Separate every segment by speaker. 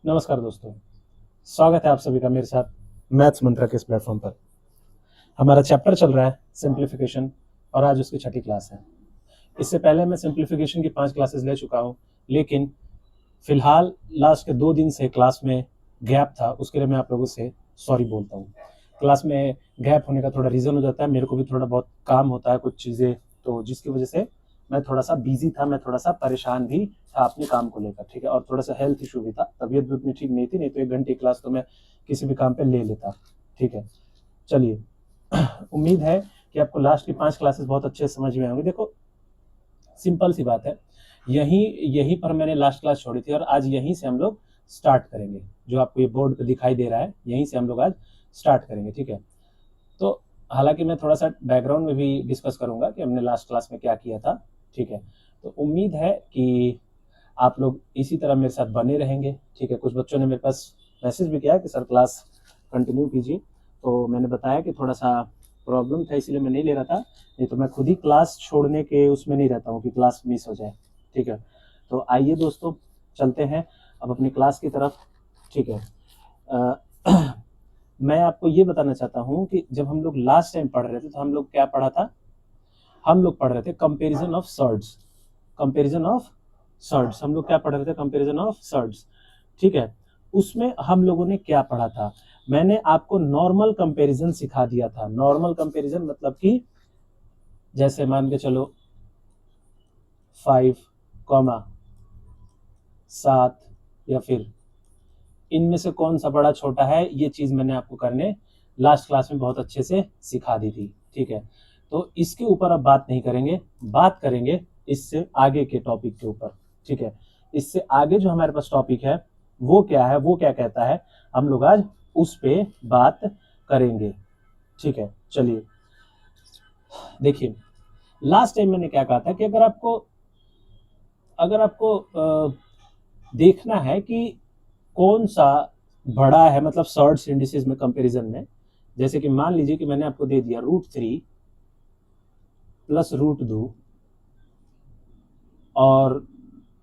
Speaker 1: नमस्कार दोस्तों, स्वागत है आप सभी का मेरे साथ मैथ्स मंत्रा के इस प्लेटफॉर्म पर। हमारा चैप्टर चल रहा है सिंप्लीफिकेशन और आज उसकी छठी क्लास है। इससे पहले मैं सिंप्लीफिकेशन की 5 क्लासेस ले चुका हूँ, लेकिन फिलहाल लास्ट के 2 दिन से क्लास में गैप था, उसके लिए मैं आप लोगों से सॉरी बोलता हूँ। क्लास में गैप होने का थोड़ा रीज़न हो जाता है, मेरे को भी थोड़ा बहुत काम होता है, कुछ चीज़ें, तो जिसकी वजह से मैं थोड़ा सा बिजी था, मैं थोड़ा सा परेशान भी था अपने काम को लेकर, ठीक है। और थोड़ा सा हेल्थ इशू भी था, तबीयत भी उतनी ठीक नहीं थी, नहीं तो 1 घंटे क्लास तो मैं किसी भी काम पे ले लेता, ठीक है। चलिए, उम्मीद है कि आपको लास्ट की 5 क्लासेस बहुत अच्छे से समझ में आएंगे। देखो, सिंपल सी बात है, यहीं यहीं पर मैंने लास्ट क्लास छोड़ी थी और आज यहीं से हम लोग स्टार्ट करेंगे। जो आपको ये बोर्ड पे दिखाई दे रहा है, यहीं से हम लोग आज स्टार्ट करेंगे, ठीक है। तो हालांकि मैं थोड़ा सा बैकग्राउंड में भी डिस्कस करूंगा कि हमने लास्ट क्लास में क्या किया था, ठीक है। तो उम्मीद है कि आप लोग इसी तरह मेरे साथ बने रहेंगे, ठीक है। कुछ बच्चों ने मेरे पास मैसेज भी किया कि सर क्लास कंटिन्यू कीजिए, तो मैंने बताया कि थोड़ा सा प्रॉब्लम था इसलिए मैं नहीं ले रहा था, नहीं तो मैं खुद ही क्लास छोड़ने के उसमें नहीं रहता हूँ कि क्लास मिस हो जाए, ठीक है। तो आइए दोस्तों, चलते हैं अब अपनी क्लास की तरफ, ठीक है। मैं आपको ये बताना चाहता हूँ कि जब हम लोग लास्ट टाइम पढ़ रहे थे तो हम लोग क्या पढ़ा था, हम लोग पढ़ रहे थे comparison of surds. Comparison of surds हम लोग क्या पढ़ रहे थे, कंपैरिजन ऑफ सर्ड्स, ठीक है। उसमें हम लोगों ने क्या पढ़ा था, मैंने आपको नॉर्मल कंपैरिजन सिखा दिया था। नॉर्मल कंपैरिजन मतलब कि जैसे मान के चलो 5, 7 या फिर इनमें से कौन सा बड़ा छोटा है, ये चीज मैंने आपको करने लास्ट क्लास में बहुत अच्छे से सिखा दी थी, ठीक है। तो इसके ऊपर अब बात नहीं करेंगे, बात करेंगे इससे आगे के टॉपिक के ऊपर, ठीक है। इससे आगे जो हमारे पास टॉपिक है वो क्या है, वो क्या कहता है, हम लोग आज उस पे बात करेंगे, ठीक है। चलिए, देखिए, लास्ट टाइम मैंने क्या कहा था कि अगर आपको देखना है कि कौन सा बड़ा है, मतलब सर्ड्स इंडिसेस में कंपैरिजन में, जैसे कि मान लीजिए कि मैंने आपको दे दिया √3 प्लस √2 और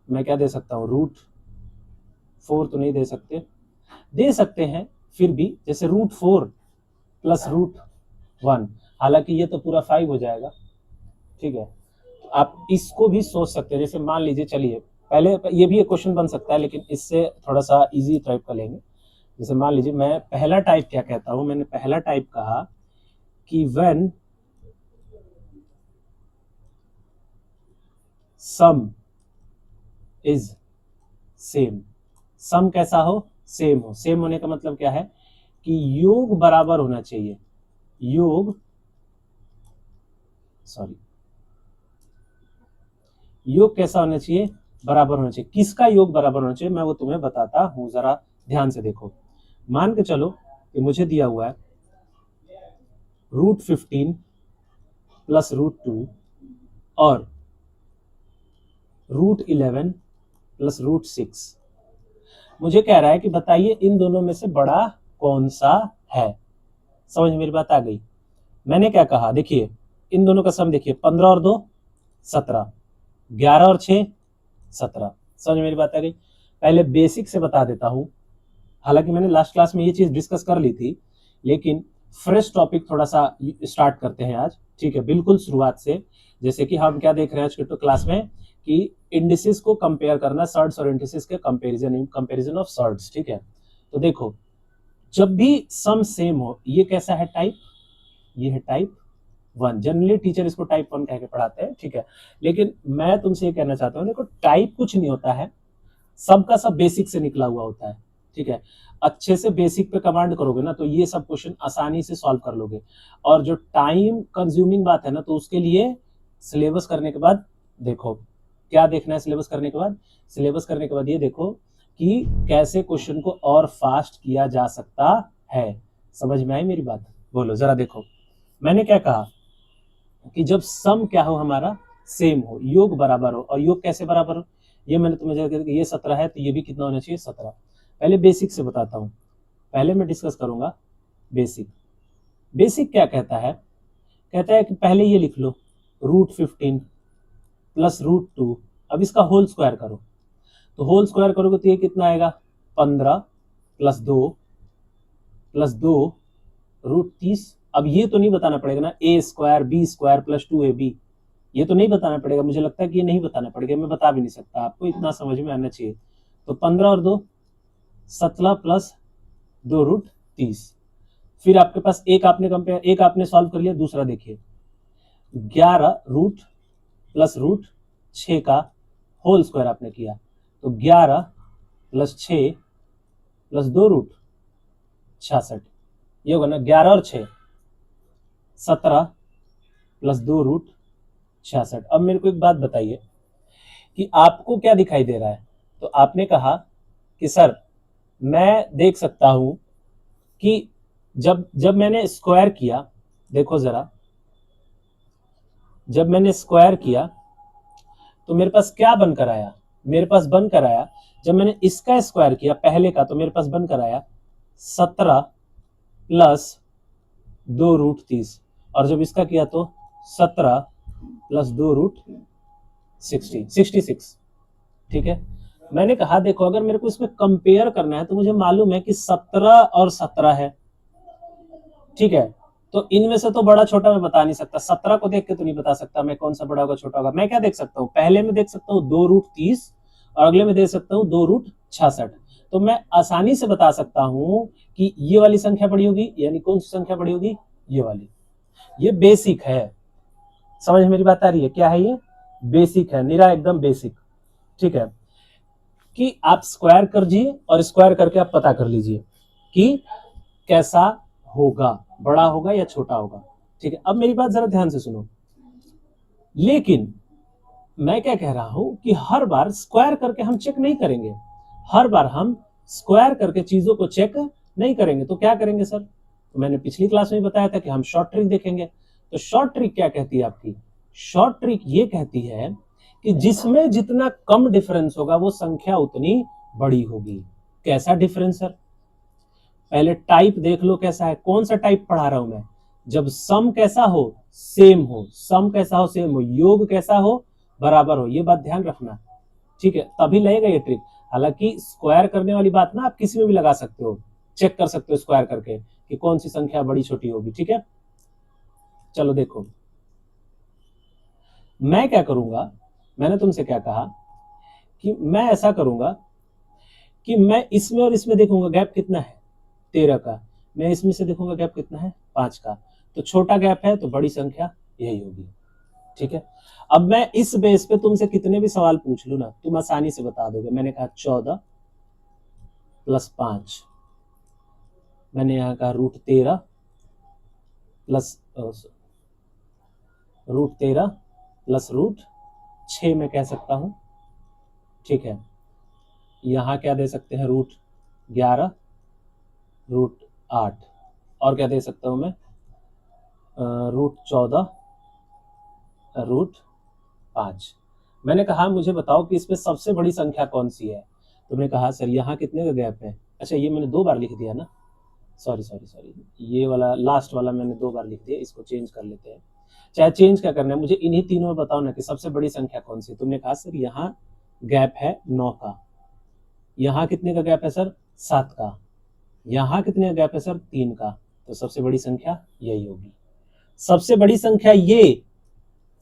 Speaker 1: मैं क्या दे सकता हूँ, √4 तो नहीं दे सकते हैं फिर भी, जैसे √4 प्लस √1, हालांकि ये तो पूरा 5 हो जाएगा, ठीक है। आप इसको भी सोच सकते हैं, जैसे मान लीजिए, चलिए पहले ये भी एक क्वेश्चन बन सकता है, लेकिन इससे थोड़ा सा इजी टाइप का लेंगे। जैसे मान लीजिए, मैं पहला टाइप क्या कहता हूं, मैंने पहला टाइप कहा कि व्हेन सम इज सेम। सम कैसा हो, सेम हो। सेम होने का मतलब क्या है कि योग बराबर होना चाहिए। योग सॉरी योग कैसा होना चाहिए, बराबर होना चाहिए। किसका योग बराबर होना चाहिए मैं वो तुम्हें बताता हूं, जरा ध्यान से देखो। मान के चलो कि मुझे दिया हुआ है √15 प्लस √2 और √11 प्लस √6। मुझे कह रहा है कि बताइए इन दोनों में से बड़ा कौन सा है। समझ मेरी बात आ गई। मैंने क्या कहा, देखिए इन दोनों का सम देखिए, 15 और 2 17, 11 और 6 17। समझ मेरी बात आ गई। पहले बेसिक से बता देता हूं, हालांकि मैंने लास्ट क्लास में ये चीज डिस्कस कर ली थी, लेकिन फ्रेश टॉपिक थोड़ा सा स्टार्ट करते हैं आज, ठीक है, बिल्कुल शुरुआत से। जैसे कि हम क्या देख रहे हैं आज के क्लास में कि इंडिसेस को कंपेयर करना, सर्ड्स और इंडिसेस के कंपेरिजन ऑफ सर्ड्स, ठीक है। तो देखो, जब भी सम सेम हो, ये कैसा है, टाइप, ये है टाइप 1। जनरली टीचर इसको टाइप 1 कह के पढ़ाते हैं, ठीक है। लेकिन मैं तुमसे ये कहना चाहता हूँ, देखो टाइप कुछ नहीं होता है, सबका सब बेसिक से निकला हुआ होता है, ठीक है। अच्छे से बेसिक पे कमांड करोगे ना तो ये सब क्वेश्चन आसानी से सॉल्व कर लोगे। और जो टाइम कंज्यूमिंग बात है ना, तो उसके लिए सिलेबस करने के बाद देखो क्या देखना है। सिलेबस करने के बाद ये देखो कि कैसे क्वेश्चन को और फास्ट किया जा सकता है। समझ में आई मेरी बात, बोलो जरा। देखो मैंने क्या कहा कि जब सम क्या हो, हमारा सेम हो, योग बराबर हो। और योग कैसे बराबर हो, ये मैंने तुम्हें, ये 17 है तो ये भी कितना होना चाहिए, 17। पहले बेसिक से बताता हूँ, पहले मैं डिस्कस करूंगा बेसिक। बेसिक क्या कहता है, कहता है कि पहले ये लिख लो √15 प्लस √2, अब इसका होल स्क्वायर करो। तो होल स्क्वायर करोगे तो ये कितना आएगा, 15 प्लस 2 रूट 30। अब ये तो नहीं बताना पड़ेगा ना a square b square plus 2ab, ये तो नहीं बताना पड़ेगा। मुझे लगता है कि ये नहीं बताना पड़ेगा, मैं बता भी नहीं सकता, आपको इतना समझ में आना चाहिए। तो 15 और 2 17 प्लस 2 रूट 30। फिर आपके पास एक आपने कंपेयर, एक आपने सॉल्व कर लिया, दूसरा देखिए 11 रूट प्लस रूट 6 का होल स्क्वायर आपने किया, तो 11 प्लस 6 प्लस 2 रूट 66, ये होगा ना 11 और 6 17 प्लस 2 रूट 66। अब मेरे को एक बात बताइए कि आपको क्या दिखाई दे रहा है। तो आपने कहा कि सर मैं देख सकता हूं कि जब जब मैंने स्क्वायर किया, देखो जरा, जब मैंने स्क्वायर किया तो मेरे पास क्या बनकर आया, मेरे पास बनकर आया, जब मैंने इसका स्क्वायर किया पहले का, तो मेरे पास बनकर आया 17 प्लस 2 रूट 30, और जब इसका किया तो 17 प्लस 2 रूट 66। ठीक है, मैंने कहा देखो अगर मेरे को इसमें कंपेयर करना है तो मुझे मालूम है कि 17 और 17 है, ठीक है, तो इनमें से तो बड़ा छोटा मैं बता नहीं सकता, 17 को देख के तो नहीं बता सकता मैं कौन सा बड़ा होगा छोटा होगा। मैं क्या देख सकता हूँ, पहले में देख सकता हूँ 2 रूट 30 और अगले में देख सकता हूँ 2 रूट 66। तो मैं आसानी से बता सकता हूं कि ये वाली संख्या बड़ी होगी, यानी कौन सी संख्या बड़ी होगी, ये वाली। ये बेसिक है, समझ मेरी बात आ रही है, क्या है ये, बेसिक है, निरा एकदम बेसिक। ठीक है, कि आप स्क्वायर करिए और स्क्वायर करके आप पता कर लीजिए कि कैसा होगा, बड़ा होगा या छोटा होगा। ठीक है, अब मेरी बात जरा ध्यान से सुनो, लेकिन मैं क्या कह रहा हूं कि हर बार स्क्वायर करके हम चेक नहीं करेंगे, हर बार हम स्क्वायर करके चीजों को चेक नहीं करेंगे। तो क्या करेंगे सर, तो मैंने पिछली क्लास में बताया था कि हम शॉर्ट ट्रिक देखेंगे। तो शॉर्ट ट्रिक क्या कहती है आपकी, शॉर्ट ट्रिक ये कहती है कि जिसमें जितना कम डिफरेंस होगा वो संख्या उतनी बड़ी होगी। कैसा डिफरेंस सर, पहले टाइप देख लो कैसा है, कौन सा टाइप पढ़ा रहा हूं मैं, जब सम कैसा हो, सेम हो, सम कैसा हो, सेम हो, योग कैसा हो, बराबर हो, ये बात ध्यान रखना। ठीक है, तभी लगेगा ये ट्रिक। हालांकि स्क्वायर करने वाली बात ना आप किसी में भी लगा सकते हो, चेक कर सकते हो स्क्वायर करके कि कौन सी संख्या बड़ी छोटी होगी। ठीक है, चलो देखो मैं क्या करूंगा, मैंने तुमसे क्या कहा कि मैं ऐसा करूंगा कि मैं इसमें और इसमें देखूंगा गैप कितना है, 13 का, मैं इसमें से देखूंगा गैप कितना है, 5 का, तो छोटा गैप है तो बड़ी संख्या यही होगी। ठीक है, अब मैं इस बेस पे तुमसे कितने भी सवाल पूछ लूं ना तुम आसानी से बता दोगे। मैंने कहा 14 प्लस 5, मैंने यहां कहा रूट 13 प्लस रूट 6 मैं कह सकता हूं। ठीक है, यहां क्या दे सकते हैं, रूट 11 रूट 8, और क्या दे सकता हूं मैं, रूट 14 रूट 5। मैंने कहा मुझे बताओ कि इसमें सबसे बड़ी संख्या कौन सी है। तुमने कहा सर यहाँ कितने का गैप है, अच्छा ये मैंने 2 बार लिख दिया ना, सॉरी, ये वाला लास्ट वाला मैंने 2 बार लिख दिया, इसको चेंज कर लेते हैं। चाहे चेंज क्या करना है, मुझे इन्हीं तीनों में बताओ ना कि सबसे बड़ी संख्या कौन सी। तुमने कहा सर यहाँ गैप है 9 का, यहाँ कितने का गैप है सर, 7 का, यहाँ कितने का गैप है सर, 3 का, तो सबसे बड़ी संख्या यही होगी, सबसे बड़ी संख्या ये,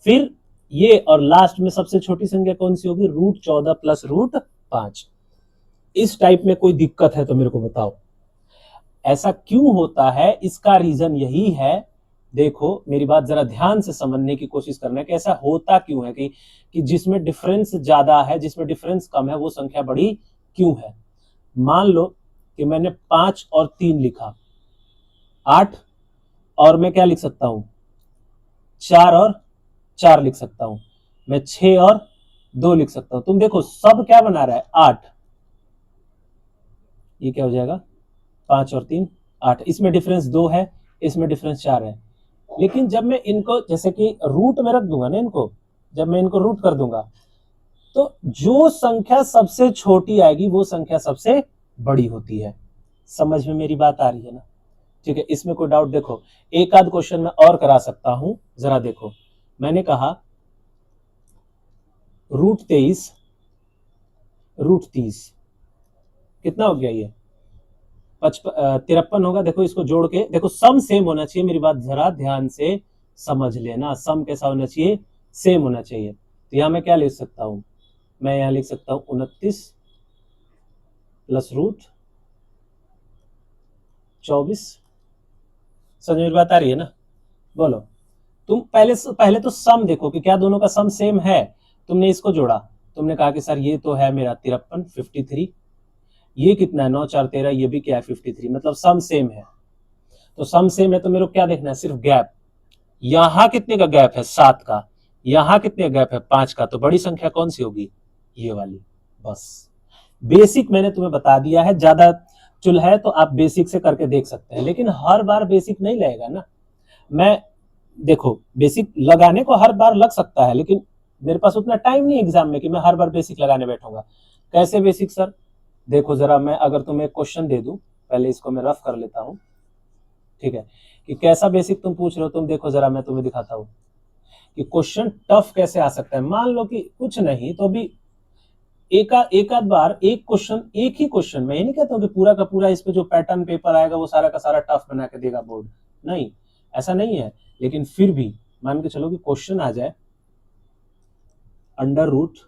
Speaker 1: फिर ये, और लास्ट में सबसे छोटी संख्या कौन सी होगी, रूट 14 प्लस रूट 5। इस टाइप में कोई दिक्कत है तो मेरे को बताओ, ऐसा क्यों होता है, इसका रीजन यही है। देखो मेरी बात जरा ध्यान से समझने की कोशिश करना है कि ऐसा होता क्यों है कि जिसमें डिफरेंस ज्यादा है, जिसमें डिफरेंस कम है, वो संख्या बड़ी क्यों है। मान लो कि मैंने 5 और 3 लिखा, 8, और मैं क्या लिख सकता हूं, 4 और 4 लिख सकता हूं, मैं 6 और 2 लिख सकता हूं। तुम देखो सब क्या बना रहा है, 8, ये क्या हो जाएगा, 5 और 3 8, इसमें डिफरेंस 2 है, इसमें डिफरेंस 4 है। लेकिन जब मैं इनको जैसे कि रूट में रख दूंगा ना, इनको जब मैं इनको रूट कर दूंगा तो जो संख्या सबसे छोटी आएगी वो संख्या सबसे बड़ी होती है। समझ में मेरी बात आ रही है ना। ठीक है, इसमें कोई डाउट, देखो एक आध क्वेश्चन मैं और करा सकता हूं, जरा देखो। मैंने कहा रूट 23 रूट 30, कितना हो गया ये 53 होगा। देखो इसको जोड़ के देखो, सम सेम होना चाहिए, मेरी बात जरा ध्यान से समझ लेना, सम कैसा होना चाहिए, सेम होना चाहिए। तो यहां मैं क्या लिख सकता हूं, मैं यहां लिख सकता हूं 29 प्लस रूट 24। समझ में बात आ रही है ना? बोलो, तुम पहले तो सम देखो कि क्या दोनों का सम सेम है। तुमने इसको जोड़ा, तुमने कहा कि सर ये तो है मेरा 53 53, ये कितना है 9 4 13, ये भी क्या है 53, मतलब सम सेम है। तो सम सेम है तो मेरे को क्या देखना है, सिर्फ गैप। यहां कितने का गैप है 7 का, यहां कितने गैप है 5 का, तो बड़ी संख्या कौन सी होगी, ये वाली। बस बेसिक मैंने तुम्हें बता दिया है, ज्यादा चुल है तो आप बेसिक से करके देख सकते हैं, लेकिन हर बार बेसिक नहीं लगेगा ना। मैं देखो बेसिक लगाने को हर बार लग सकता है, लेकिन मेरे पास उतना टाइम नहीं एग्जाम में कि मैं हर बार बेसिक लगाने बैठूंगा। कैसे बेसिक सर, देखो जरा, मैं अगर तुम्हें क्वेश्चन दे दूं, पहले इसको मैं रफ कर लेता हूं, ठीक है, कि कैसा बेसिक तुम पूछ रहे हो। तुम देखो जरा, मैं तुम्हें दिखाता हूं कि क्वेश्चन टफ कैसे आ सकता है। मान लो कि कुछ नहीं तो भी एक आध बार एक क्वेश्चन, एक ही क्वेश्चन, मैं ये नहीं कहता हूं कि पूरा का पूरा इस पे जो पैटर्न पेपर आएगा वो सारा का सारा टफ बना के देगा बोर्ड, नहीं, ऐसा नहीं है। लेकिन फिर भी मान के चलो कि क्वेश्चन आ जाए अंडर रूट,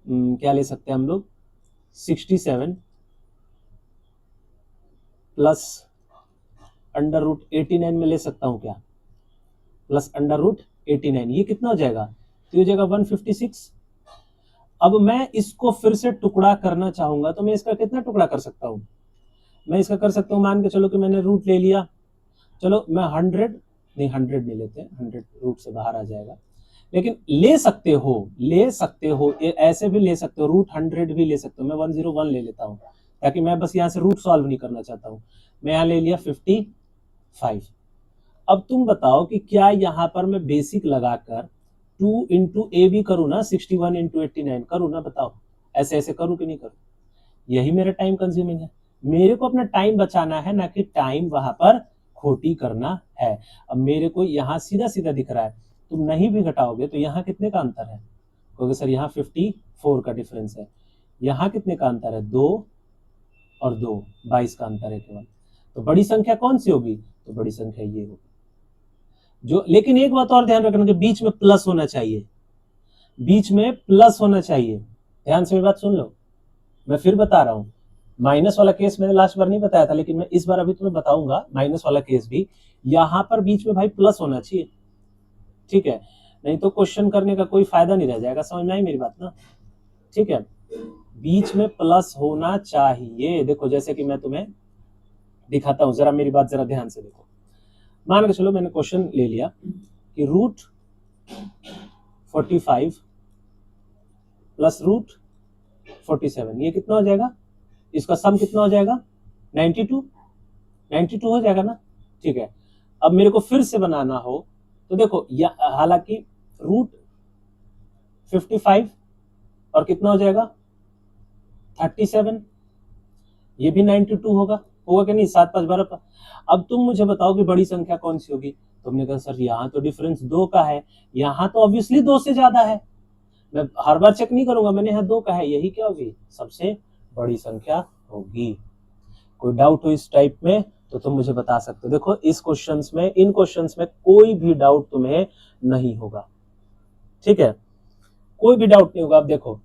Speaker 1: क्या ले सकते हैं हम लोग, 67 प्लस अंडर रूट 89 में ले सकता हूं क्या, प्लस अंडर रूट 89, ये कितना हो जाएगा, तो ये हो जाएगा 156। अब मैं इसको फिर से टुकड़ा करना चाहूंगा तो मैं इसका कितना टुकड़ा कर सकता हूं, मैं इसका कर सकता हूं, मान के चलो कि मैंने रूट ले लिया, चलो मैं 100 नहीं लेते, 100 रूट से बाहर आ जाएगा, लेकिन ले सकते हो, ऐसे भी ले सकते हो, रूट 100 भी ले सकते हो। मैं 101 ले लेता हूं, ताकि मैं बस यहां से रूट सॉल्व नहीं करना चाहता हूं। मैं यहां ले लिया 55। अब तुम बताओ कि क्या यहां पर मैं बेसिक लगाकर 2 इंटू ए भी करूं ना, 61 इंटू 89 करूं ना, बताओ ऐसे ऐसे करूं कि नहीं करूं। यही मेरा टाइम कंज्यूमिंग है, मेरे को अपना टाइम बचाना है, ना कि टाइम वहां पर खोटी करना है। अब मेरे को यहाँ सीधा सीधा दिख रहा है, तुम नहीं भी घटाओगे तो यहाँ कितने का अंतर है, क्योंकि सर यहाँ 54 का डिफरेंस है, यहाँ कितने का अंतर है, 2 और 2, 22 का अंतर है केवल। तो बड़ी संख्या कौन सी होगी, तो बड़ी संख्या ये होगी जो, लेकिन एक बात और ध्यान रखना कि बीच में प्लस होना चाहिए, बीच में प्लस होना चाहिए, ध्यान से मेरी बात सुन लो। मैं फिर बता रहा हूं, माइनस वाला केस मैंने लास्ट बार नहीं बताया था, लेकिन मैं इस बार अभी तुम्हें बताऊंगा माइनस वाला केस भी, यहां पर बीच में भाई प्लस होना चाहिए, ठीक है, नहीं तो क्वेश्चन करने का कोई फायदा नहीं रह जाएगा। समझ में आई मेरी बात ना, ठीक है, बीच में प्लस होना चाहिए। देखो जैसे कि मैं तुम्हें दिखाता हूं, जरा मेरी बात जरा ध्यान से देखो। मान के चलो मैंने क्वेश्चन ले लिया कि रूट 45 प्लस रूट 47, ये कितना हो जाएगा, इसका सम कितना हो जाएगा, 92, 92 हो जाएगा ना, ठीक है। अब मेरे को फिर से बनाना हो तो देखो, हालांकि रूट 55 और कितना हो जाएगा 37, ये भी 92 होगा, होगा कि नहीं, 7 5 12। अब तुम मुझे बताओ कि बड़ी संख्या कौन सी होगी। तुमने कहा सर यहाँ तो डिफरेंस 2 का है, यहाँ तो ऑब्वियसली 2 से ज्यादा है, मैं हर बार चेक नहीं करूंगा, मैंने यहाँ 2 का है, यही क्या होगी, सबसे बड़ी संख्या होगी। कोई डाउट हो इस टाइप में तो तुम मुझे बता सकते हो। देखो इस क्वेश्चंस में, इन क्वेश्चंस में कोई भी डाउट तुम्हें नहीं होगा, ठीक है, कोई भी डाउट नहीं होगा। अब देखो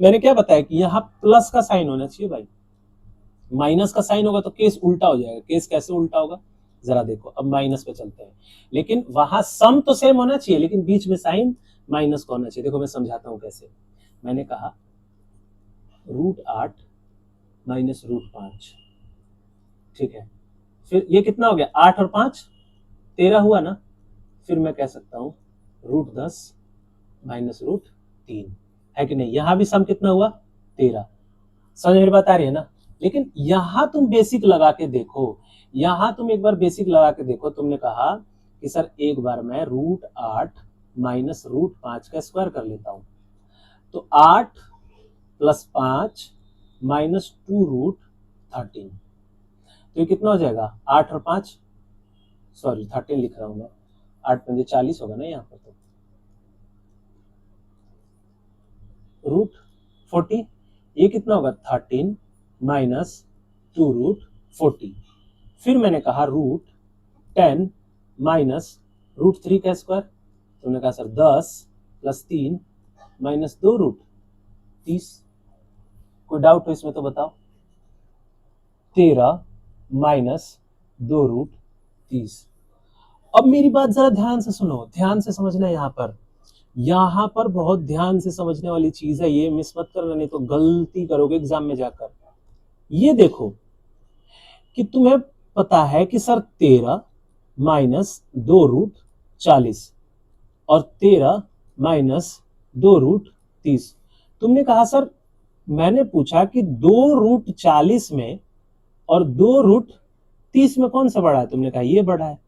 Speaker 1: मैंने क्या बताया कि यहाँ प्लस का साइन होना चाहिए भाई, माइनस का साइन होगा तो केस उल्टा हो जाएगा। केस कैसे उल्टा होगा, जरा देखो, अब माइनस पे चलते हैं, लेकिन वहां सम तो सेम होना चाहिए, लेकिन बीच में साइन माइनस का होना चाहिए। देखो मैं समझाता हूं कैसे। मैंने कहा √8 माइनस √5, ठीक है, फिर ये कितना हो गया, 8 और 5 13 हुआ ना, फिर मैं कह सकता हूं √10 माइनस √3, है कि नहीं, यहां भी सम कितना हुआ 13। समझ मेरी बात आ रही है ना। लेकिन यहां तुम बेसिक लगा के देखो, यहां तुम एक बार बेसिक लगा के देखो। तुमने कहा कि सर एक बार मैं √8 माइनस √5 का स्क्वायर कर लेता हूं, तो 8 प्लस 5 माइनस 2√13, तो ये कितना हो जाएगा, 8 और 5, सॉरी 13 लिख रहा हूं मैं, 8 पंजे 40 होगा ना यहाँ पर, तो √40 ये कितना होगा 13 माइनस 2√40। फिर मैंने कहा √10 माइनस √3 का स्क्वायर। तुमने कहा सर 10 + 3 माइनस 2√30। कोई डाउट हो इसमें तो बताओ। 13 माइनस 2√30। अब मेरी बात जरा ध्यान से सुनो, ध्यान से समझना। यहां पर बहुत ध्यान से समझने वाली चीज है, ये मिस मत करना, नहीं तो गलती करोगे एग्जाम में जाकर। ये देखो कि तुम्हें पता है कि सर 13 माइनस 2√40 और 13 माइनस 2√30। तुमने कहा सर, मैंने पूछा कि 2√40 में और 2√30 में कौन सा बड़ा है? तुमने कहा ये बड़ा है।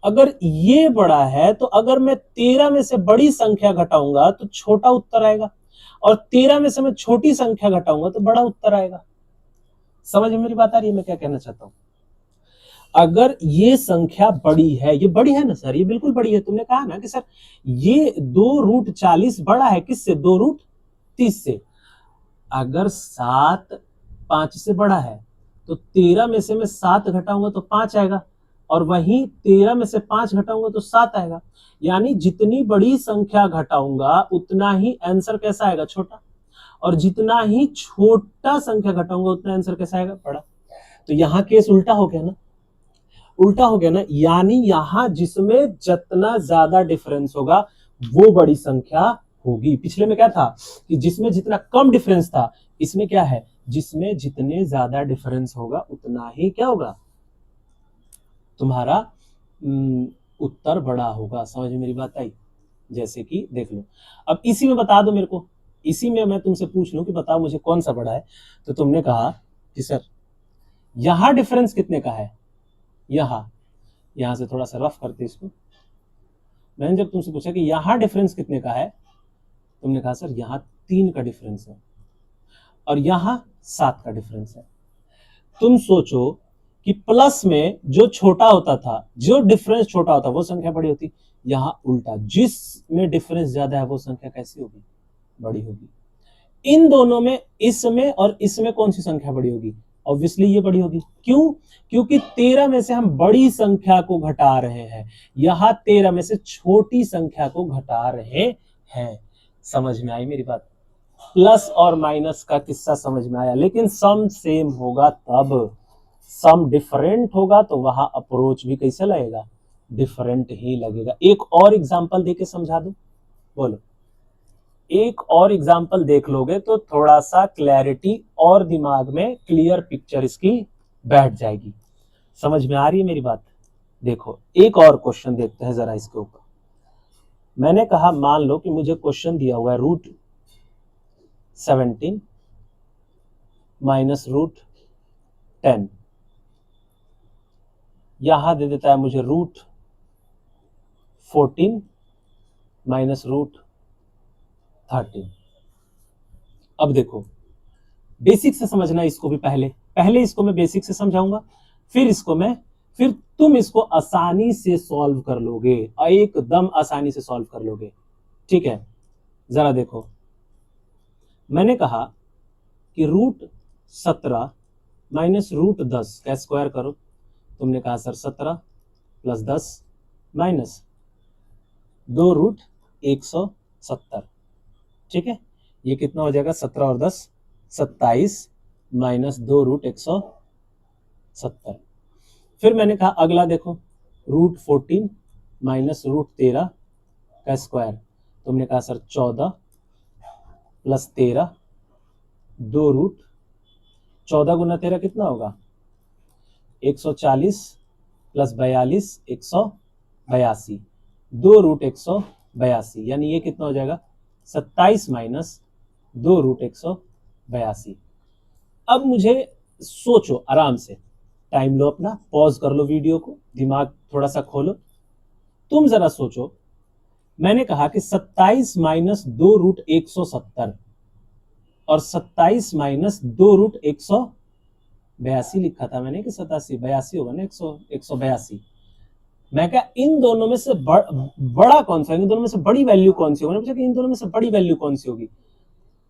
Speaker 1: अगर ये बड़ा है तो अगर मैं 13 में से बड़ी संख्या घटाऊंगा तो छोटा उत्तर आएगा, और 13 में से मैं छोटी संख्या घटाऊंगा तो बड़ा उत्तर आएगा। समझ में मेरी बात आ रही है मैं क्या कहना चाहता हूं? अगर ये संख्या बड़ी है, ये बड़ी है ना सर, ये बिल्कुल बड़ी है। तुमने कहा ना कि सर ये 2√40 बड़ा है किससे? 2√30 से। अगर 7 5 से बड़ा है तो 13 में से मैं 7 घटाऊंगा तो 5 आएगा, और वहीं 13 में से 5 घटाऊंगा तो 7 आएगा। यानी जितनी बड़ी संख्या घटाऊंगा उतना ही आंसर कैसा आएगा? छोटा। और जितना ही छोटा संख्या घटाऊंगा उतना आंसर कैसा आएगा? बड़ा। तो यहां केस उल्टा हो गया ना, उल्टा हो गया ना। यानी यहां जिसमें जितना ज्यादा डिफरेंस होगा वो बड़ी संख्या होगी। पिछले में क्या था कि जिसमें जितना कम डिफरेंस था, इसमें क्या है? जिसमें जितने ज्यादा डिफरेंस होगा उतना ही क्या होगा? तुम्हारा उत्तर बड़ा होगा। समझ में मेरी बात आई? जैसे कि देख लो, अब इसी में बता दो मेरे को, इसी में मैं तुमसे पूछ लूं कि बताओ मुझे कौन सा बड़ा है, तो तुमने कहा कि सर यहां डिफरेंस कितने का है? यहां से थोड़ा सा रफ करते इसको। मैंने जब तुमसे पूछा कि यहां डिफरेंस कितने का है, तुमने कहा सर यहां 3 का डिफरेंस है और यहां 7 का डिफरेंस है। तुम सोचो कि प्लस में जो छोटा होता था, जो डिफरेंस छोटा होता वो संख्या बड़ी होती। यहां उल्टा, जिसमें डिफरेंस ज्यादा है वो संख्या कैसी होगी? बड़ी होगी। इन दोनों में, इसमें और इसमें कौन सी संख्या बड़ी होगी? ऑब्वियसली ये बड़ी होगी। क्यों? क्योंकि 13 में से हम बड़ी संख्या को घटा रहे हैं, यहां 13 में से छोटी संख्या को घटा रहे हैं। समझ में आई मेरी बात? प्लस और माइनस का किस्सा समझ में आया, लेकिन सम सेम होगा तब। सम डिफरेंट होगा तो वहां अप्रोच भी कैसे लगेगा? डिफरेंट ही लगेगा। एक और एग्जांपल देके समझा दूं? बोलो। एक और एग्जांपल देख लोगे तो थोड़ा सा क्लैरिटी और दिमाग में क्लियर पिक्चर इसकी बैठ जाएगी। समझ में आ रही है मेरी बात? देखो एक और क्वेश्चन देखते हैं जरा इसके ऊपर। मैंने कहा मान लो कि मुझे क्वेश्चन दिया हुआ है √17 माइनस √10, यहां दे देता है मुझे √14 माइनस √13। अब देखो बेसिक से समझना इसको भी, पहले इसको मैं बेसिक से समझाऊंगा, फिर तुम इसको आसानी से सॉल्व कर लोगे, एकदम आसानी से सॉल्व कर लोगे। ठीक है, जरा देखो। मैंने कहा कि √17 माइनस √10 का स्क्वायर करो। तुमने कहा सर 17 + 10 माइनस 2√170। ठीक है, ये कितना हो जाएगा? 17 और 10 27 माइनस 2√170। फिर मैंने कहा अगला देखो, √14 माइनस √13 का स्क्वायर। तुमने कहा सर 14 + 13 14 गुना 13 कितना होगा? 140 + 42 182, 2√182, यानी ये कितना हो जाएगा? 27 माइनस 2√182। अब मुझे सोचो आराम से, टाइम लो अपना, पॉज कर लो वीडियो को, दिमाग थोड़ा सा खोलो। तुम जरा सोचो, मैंने कहा कि 27 माइनस 2√170 और 27 माइनस 2√182 लिखा था मैंने कि 87, 82 होगा ना, 182। मैं क्या इन दोनों में से बड़ा कौन सा, इन दोनों में से बड़ी वैल्यू कौन सी होगी? मैंने पूछा कि इन दोनों में से बड़ी वैल्यू कौन सी होगी?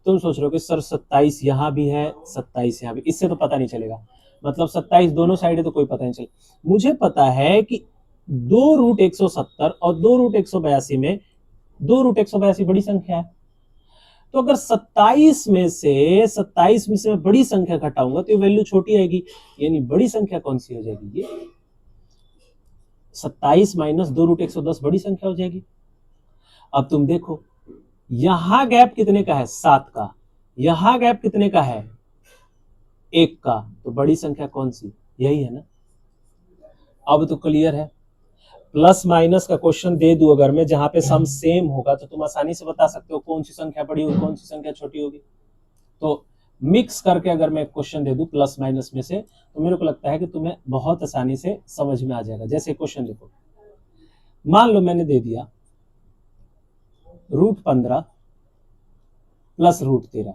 Speaker 1: तुम सोच रहे हो कि सर 27 यहाँ भी है 27 यहाँ भी, इससे तो पता नहीं चलेगा, मतलब 27 दोनों साइड है तो कोई पता नहीं चलेगा। मुझे पता है कि 2√170 और 2√182 में 2√182 बड़ी संख्या है, तो अगर 27 में से मैं बड़ी संख्या घटाऊंगा तो ये वैल्यू छोटी आएगी, यानी बड़ी संख्या कौन सी हो जाएगी, ये 27 माइनस 2√110 बड़ी संख्या हो जाएगी। अब तुम देखो यहां गैप कितने का है, 7 का, यहां गैप कितने का है, 1 का, तो बड़ी संख्या कौन सी, यही है ना। अब तो क्लियर है। प्लस माइनस का क्वेश्चन दे दूं अगर मैं, जहां पे सम सेम होगा, तो तुम आसानी से बता सकते हो कौन सी संख्या बड़ी होगी कौन सी संख्या छोटी होगी। तो मिक्स करके अगर मैं क्वेश्चन दे दूं प्लस माइनस में से, तो मेरे को लगता है कि तुम्हें बहुत आसानी से समझ में आ जाएगा। जैसे क्वेश्चन देखो, मान लो मैंने दे दिया √15 प्लस √13,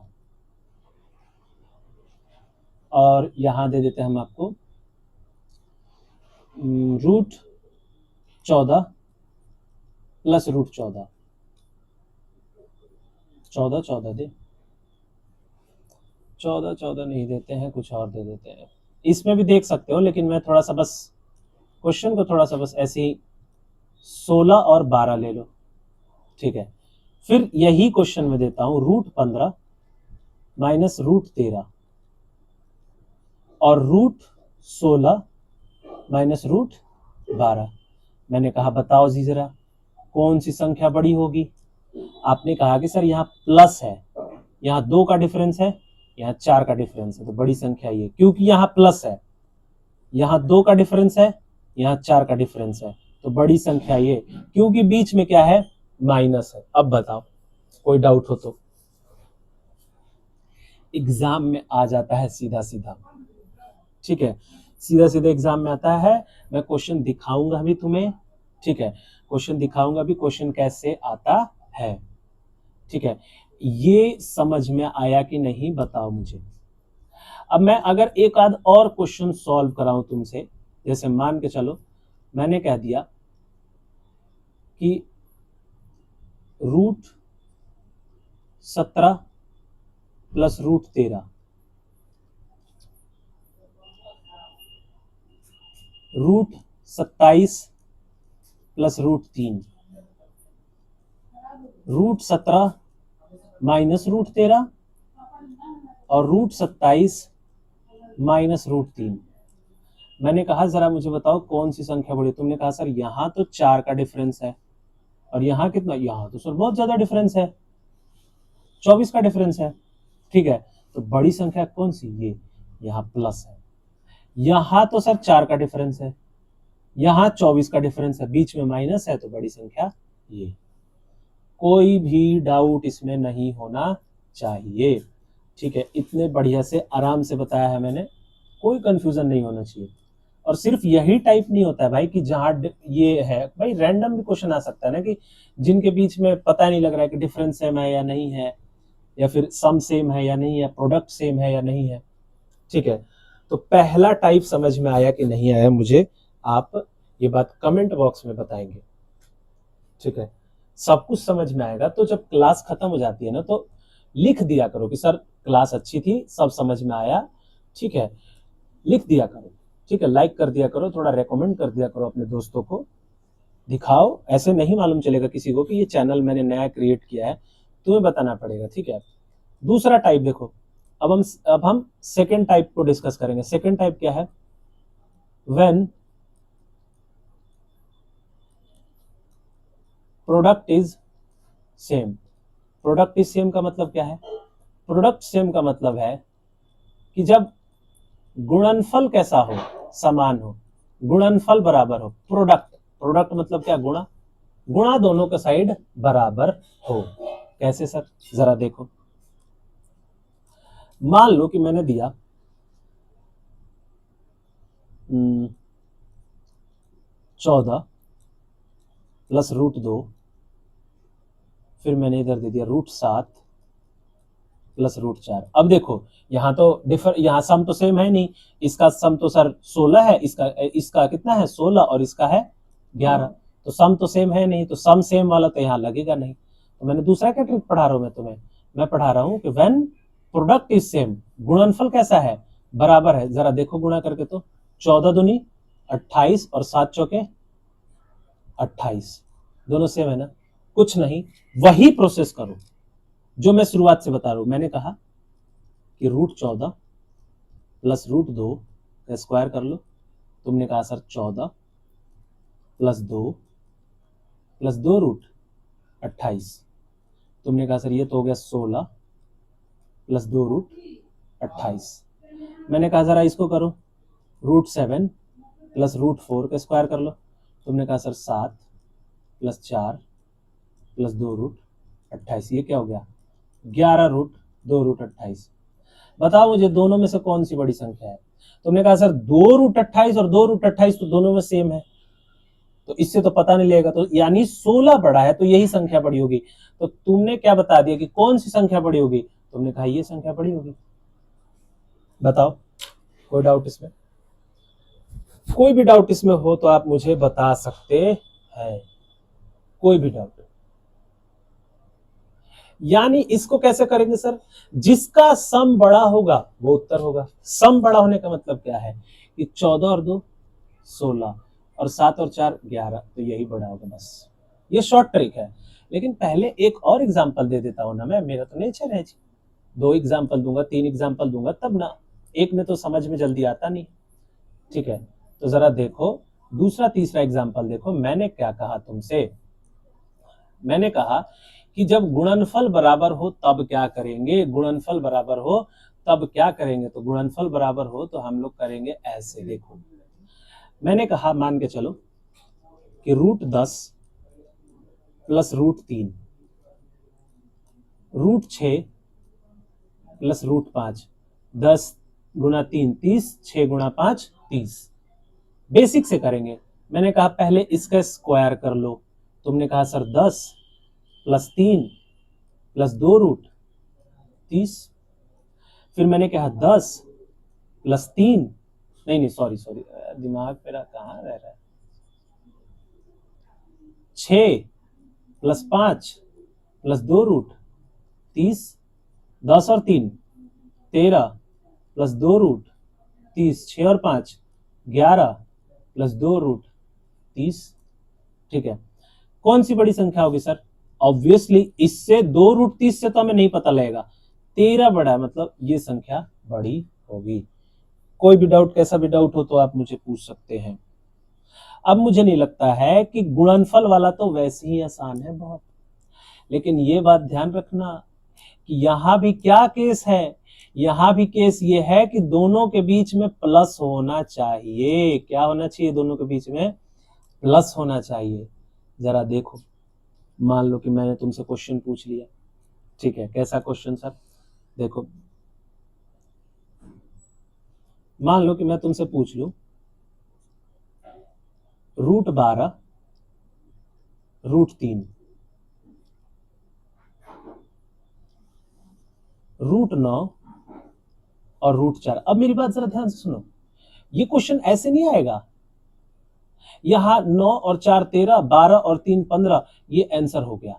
Speaker 1: और यहां दे देते हैं हम आपको √14 प्लस √14, 14 दे, 14 नहीं देते हैं, कुछ और दे देते हैं। इसमें भी देख सकते हो, लेकिन मैं थोड़ा सा बस क्वेश्चन को थोड़ा सा बस ऐसे ही 16 और 12 ले लो, ठीक है। फिर यही क्वेश्चन में देता हूं √15 माइनस √13 और √16 माइनस √12। मैंने कहा बताओ जी जरा कौन सी संख्या बड़ी होगी। आपने कहा कि सर यहाँ प्लस है, यहाँ 2 का डिफरेंस है, यहाँ 4 का डिफरेंस है, तो बड़ी संख्या ये, क्योंकि यहाँ प्लस है, यहाँ 2 का डिफरेंस है, यहाँ 4 का डिफरेंस है, तो बड़ी संख्या ये, क्योंकि बीच में क्या है, माइनस है। अब बताओ कोई डाउट हो तो। एग्जाम में आ जाता है सीधा सीधा, ठीक है, सीधा सीधा एग्जाम में आता है। मैं क्वेश्चन दिखाऊंगा भी तुम्हें, ठीक है, क्वेश्चन दिखाऊंगा भी, क्वेश्चन कैसे आता है, ठीक है। ये समझ में आया कि नहीं बताओ मुझे। अब मैं अगर एक आध और क्वेश्चन सॉल्व कराऊं तुमसे, जैसे मान के चलो मैंने कह दिया कि √17 प्लस √13, √27 प्लस √3, √17 माइनस √13 और √27 माइनस √3। मैंने कहा जरा मुझे बताओ कौन सी संख्या बड़ी। तुमने कहा सर यहाँ तो 4 का डिफरेंस है, और यहाँ कितना, यहाँ तो सर बहुत ज्यादा डिफरेंस है, 24 का डिफरेंस है, ठीक है। तो बड़ी संख्या कौन सी, ये यहाँ प्लस है, यहाँ तो सर 4 का डिफरेंस है, यहाँ 24 का डिफरेंस है, बीच में माइनस है, तो बड़ी संख्या ये। कोई भी डाउट इसमें नहीं होना चाहिए, ठीक है। इतने बढ़िया से आराम से बताया है मैंने, कोई कंफ्यूजन नहीं होना चाहिए। और सिर्फ यही टाइप नहीं होता है भाई कि जहां ये है, भाई रैंडम भी क्वेश्चन आ सकता है ना, कि जिनके बीच में पता नहीं लग रहा है कि डिफरेंस सेम है या नहीं है, या फिर सम सेम है या नहीं है, प्रोडक्ट सेम है या नहीं है, ठीक है। तो पहला टाइप समझ में आया कि नहीं आया मुझे, आप ये बात कमेंट बॉक्स में बताएंगे, ठीक है। सब कुछ समझ में आएगा तो जब क्लास खत्म हो जाती है ना, तो लिख दिया करो कि सर क्लास अच्छी थी, सब समझ में आया, ठीक है, लिख दिया करो, ठीक है। लाइक कर दिया करो, थोड़ा रेकमेंड कर दिया करो अपने दोस्तों को, दिखाओ। ऐसे नहीं मालूम चलेगा किसी को कि ये चैनल मैंने नया क्रिएट किया है, तुम्हें बताना पड़ेगा, ठीक है। दूसरा टाइप देखो, अब हम सेकेंड टाइप को डिस्कस करेंगे। सेकेंड टाइप क्या है, when product is same. Product is same का मतलब क्या है, प्रोडक्ट सेम का मतलब है कि जब गुणनफल कैसा हो, समान हो, गुणनफल बराबर हो, प्रोडक्ट मतलब क्या, गुणा दोनों का साइड बराबर हो। कैसे सर, जरा देखो, मान लो कि मैंने दिया 14 प्लस √2, फिर मैंने इधर दे दिया √7 प्लस √4। अब देखो यहाँ तो यहाँ सम तो सेम है नहीं, इसका सम तो सर 16 है, इसका कितना है 16 और इसका है 11, तो सम तो सेम है नहीं, तो सम सेम वाला तो यहाँ लगेगा नहीं। तो मैंने दूसरा क्या ट्रिक पढ़ा रहा हूं मैं तुम्हें, मैं पढ़ा रहा हूं कि व्हेन प्रोडक्ट इज सेम, गुणनफल कैसा है, बराबर है। जरा देखो गुणा करके, तो 14 दूनी 28 और 7 चौके 28, दोनों सेम है ना। कुछ नहीं, वही प्रोसेस करो जो मैं शुरुआत से बता रहा हूं। मैंने कहा कि √14 प्लस √2 का स्क्वायर कर लो। तुमने कहा सर 14 प्लस 2 प्लस 2√28। तुमने कहा सर ये तो हो गया 16 प्लस 2√28। मैंने कहा जरा इसको करो, √7 प्लस √4 का स्क्वायर कर लो। तुमने कहा सर 7 प्लस 4 प्लस 2√28। ये क्या हो गया, 11√2√28। बताओ मुझे दोनों में से कौन सी बड़ी संख्या है। तुमने कहा सर 2√28 और 2√28 तो दोनों में सेम है, तो इससे तो पता नहीं लगेगा, तो यानी 16 बड़ा है, तो यही संख्या बड़ी होगी। तो तुमने क्या बता दिया कि कौन सी संख्या बड़ी होगी, तुमने कहा ये संख्या बड़ी होगी। बताओ, कोई डाउट इसमें? कोई भी डाउट इसमें हो तो आप मुझे बता सकते हैं, कोई भी डाउट। यानी इसको कैसे करेंगे सर, जिसका सम बड़ा होगा वो उत्तर होगा। सम बड़ा होने का मतलब क्या है कि 14 और 2 16 और 7 और 4 11, तो यही बड़ा होगा बस। ये शॉर्ट ट्रिक है। लेकिन पहले एक और एग्जांपल दे देता हूं ना मैं, मेरा तो नेचर है जी। 2 एग्जांपल दूंगा, 3 एग्जांपल दूंगा तब ना, एक में तो समझ में जल्दी आता नहीं। ठीक है, तो जरा देखो दूसरा तीसरा एग्जांपल देखो। मैंने क्या कहा तुमसे, मैंने कहा कि जब गुणनफल बराबर हो तब क्या करेंगे, गुणनफल बराबर हो तब क्या करेंगे। तो गुणनफल बराबर हो तो हम लोग करेंगे ऐसे। देखो मैंने कहा, मान के चलो कि √10 प्लस √3, √6 प्लस √5, 10 गुणा 3 30, 6 गुणा 5 30। बेसिक से करेंगे। मैंने कहा पहले इसका स्क्वायर कर लो। तुमने कहा सर 10 प्लस 3 प्लस 2√30। फिर मैंने कहा 10 प्लस 3, नहीं सॉरी दिमाग मेरा कहाँ रह रहा है, 6 प्लस 5 प्लस 2√30, 10 और 3 13 प्लस 2√30, 6 और 5 11 प्लस 2√30। ठीक है, कौन सी बड़ी संख्या होगी सर? ऑब्वियसली इससे 2√30 से तो हमें नहीं पता लगेगा, 13 बड़ा है, मतलब ये संख्या बड़ी होगी। कोई भी डाउट, कैसा भी डाउट हो तो आप मुझे पूछ सकते हैं। अब मुझे नहीं लगता है कि गुणनफल वाला तो वैसे ही आसान है बहुत, लेकिन ये बात ध्यान रखना कि यहां भी क्या केस है, यहां भी केस ये है कि दोनों के बीच में प्लस होना चाहिए। क्या होना चाहिए? दोनों के बीच में प्लस होना चाहिए। जरा देखो, मान लो कि मैंने तुमसे क्वेश्चन पूछ लिया, ठीक है, कैसा क्वेश्चन सर? देखो मान लो कि मैं तुमसे पूछ लूं √12 √3 √9 और √4। अब मेरी बात जरा ध्यान से सुनो, ये क्वेश्चन ऐसे नहीं आएगा यहां 9 और 4 13, 12 और 3 15, ये आंसर हो गया।